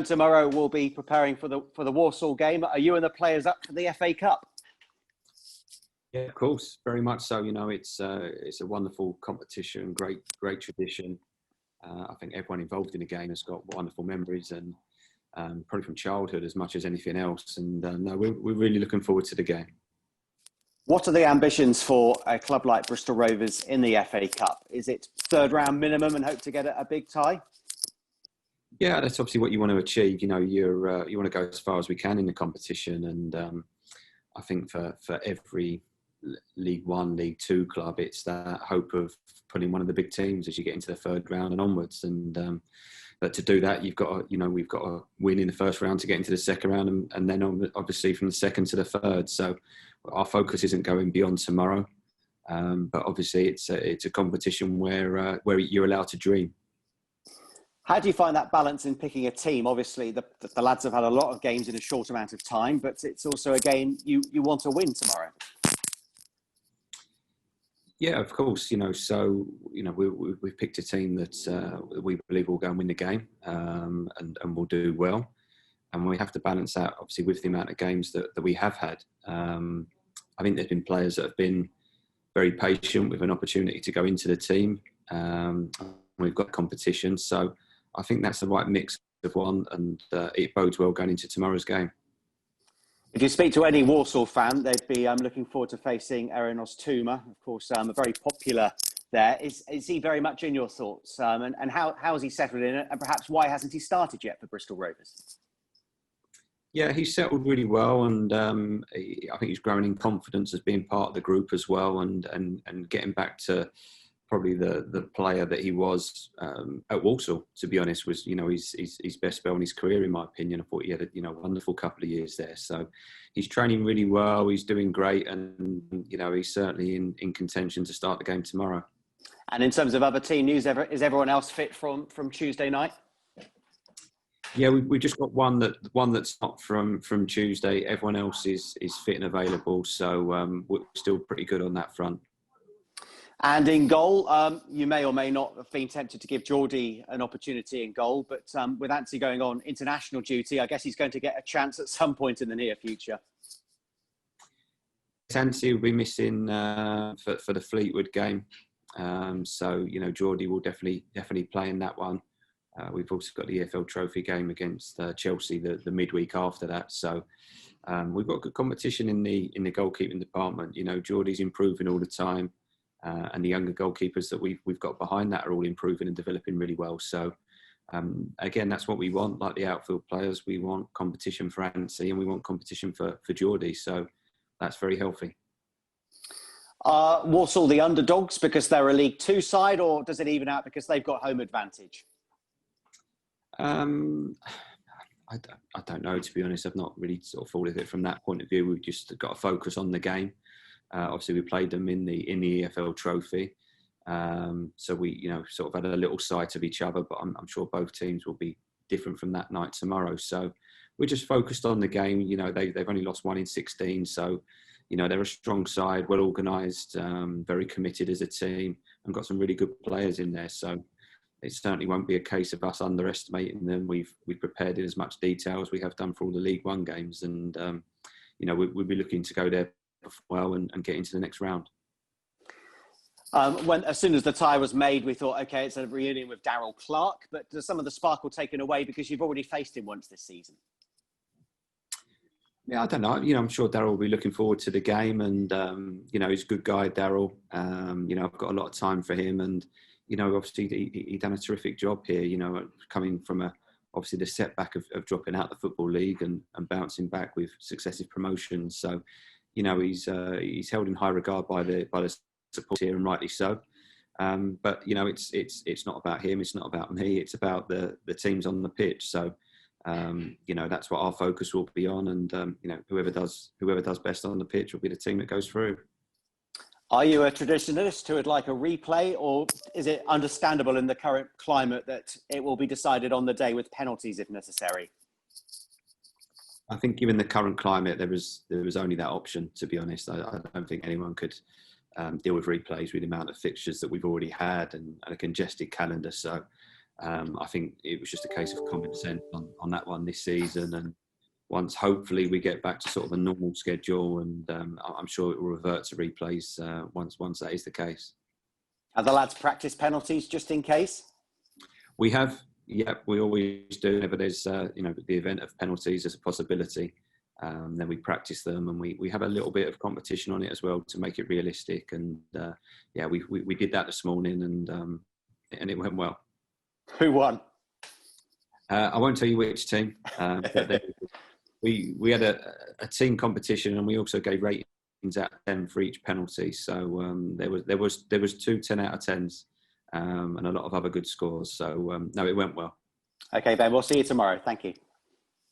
Tomorrow we'll be preparing for the Walsall game. Are you and the players up for the FA Cup? Yeah, of course, very much so. You know, it's a wonderful competition, great tradition. I think everyone involved in the game has got wonderful memories, and probably from childhood as much as anything else. And no, we're really looking forward to the game. What are the ambitions for a club like Bristol Rovers in the FA Cup? Is it third round minimum and hope to get a big tie? Yeah, that's obviously what you want to achieve. You know, you want to go as far as we can in the competition, and I think for every League One, League Two club, it's that hope of putting one of the big teams as you get into the third round and onwards. And but to do that, we've got to win in the first round to get into the second round, and then obviously from the second to the third. So our focus isn't going beyond tomorrow, but obviously it's a competition where you're allowed to dream. How do you find that balance in picking a team? Obviously, the lads have had a lot of games in a short amount of time, but it's also a game you want to win tomorrow. Yeah, of course. You know, so we've picked a team that we believe will go and win the game, and will do well. And we have to balance that, obviously, with the amount of games that we have had. I think there's been players that have been very patient with an opportunity to go into the team. We've got competition, so I think that's the right mix of one, and it bodes well going into tomorrow's game. If you speak to any Walsall fan, they'd be looking forward to facing Erin Ostuma. Of course, very popular there. Is he very much in your thoughts? And how has he settled in? And perhaps why hasn't he started yet for Bristol Rovers? Yeah, he's settled really well, and I think he's grown in confidence as being part of the group as well, and getting back to probably the player that he was at Walsall, to be honest, was his best spell in his career, in my opinion. I thought he had a wonderful couple of years there. So he's training really well, he's doing great, and he's certainly in contention to start the game tomorrow. And in terms of other team news, is everyone else fit from Tuesday night? Yeah, we've just got one that's not from Tuesday. Everyone else is fit and available, so we're still pretty good on that front. And in goal, you may or may not have been tempted to give Geordie an opportunity in goal, but with Anthony going on international duty, I guess he's going to get a chance at some point in the near future. Anthony will be missing for the Fleetwood game, so Geordie will definitely play in that one. We've also got the EFL Trophy game against Chelsea the midweek after that, so we've got good competition in the goalkeeping department. Geordie's improving all the time. And the younger goalkeepers that we've got behind that are all improving and developing really well. So, again, that's what we want. Like the outfield players, we want competition for Anthony and we want competition for Geordie. So that's very healthy. Walsall the underdogs because they're a League Two side, or does it even out because they've got home advantage? I don't know, to be honest. I've not really sort of thought of it from that point of view. We've just got to focus on the game. Obviously, we played them in the EFL Trophy, so we sort of had a little sight of each other. But I'm sure both teams will be different from that night tomorrow. So we're just focused on the game. They've only lost 1 in 16, so they're a strong side, well organised, very committed as a team, and got some really good players in there. So it certainly won't be a case of us underestimating them. We've prepared in as much detail as we have done for all the League One games, and we'll be looking to go there well and get into the next round. As soon as the tie was made, we thought, okay, it's a reunion with Darrell Clarke, but does some of the sparkle taken away because you've already faced him once this season? Yeah, I don't know. I'm sure Darrell will be looking forward to the game, and he's a good guy, Darrell. I've got a lot of time for him, and obviously he done a terrific job here. Coming from obviously the setback of dropping out the Football League and bouncing back with successive promotions. So he's held in high regard by the support here, and rightly so. But it's not about him. It's not about me. It's about the teams on the pitch. So that's what our focus will be on. And whoever does best on the pitch will be the team that goes through. Are you a traditionalist who would like a replay, or is it understandable in the current climate that it will be decided on the day with penalties if necessary? I think given the current climate, there was only that option, to be honest. I don't think anyone could deal with replays with the amount of fixtures that we've already had and a congested calendar. So I think it was just a case of common sense on that one this season. And once hopefully we get back to sort of a normal schedule, and I'm sure it will revert to replays once that is the case. Have the lads practice penalties just in case? We have, yeah, we always do. Whenever there's the event of penalties as a possibility, then we practice them, and we have a little bit of competition on it as well to make it realistic. And we did that this morning, and it went well. Who won? I won't tell you which team, but we had a team competition, and we also gave ratings out of 10 for each penalty. So there was 2 10 out of 10s, and a lot of other good scores. So no, it went well. Okay, Ben, we'll see you tomorrow. Thank you.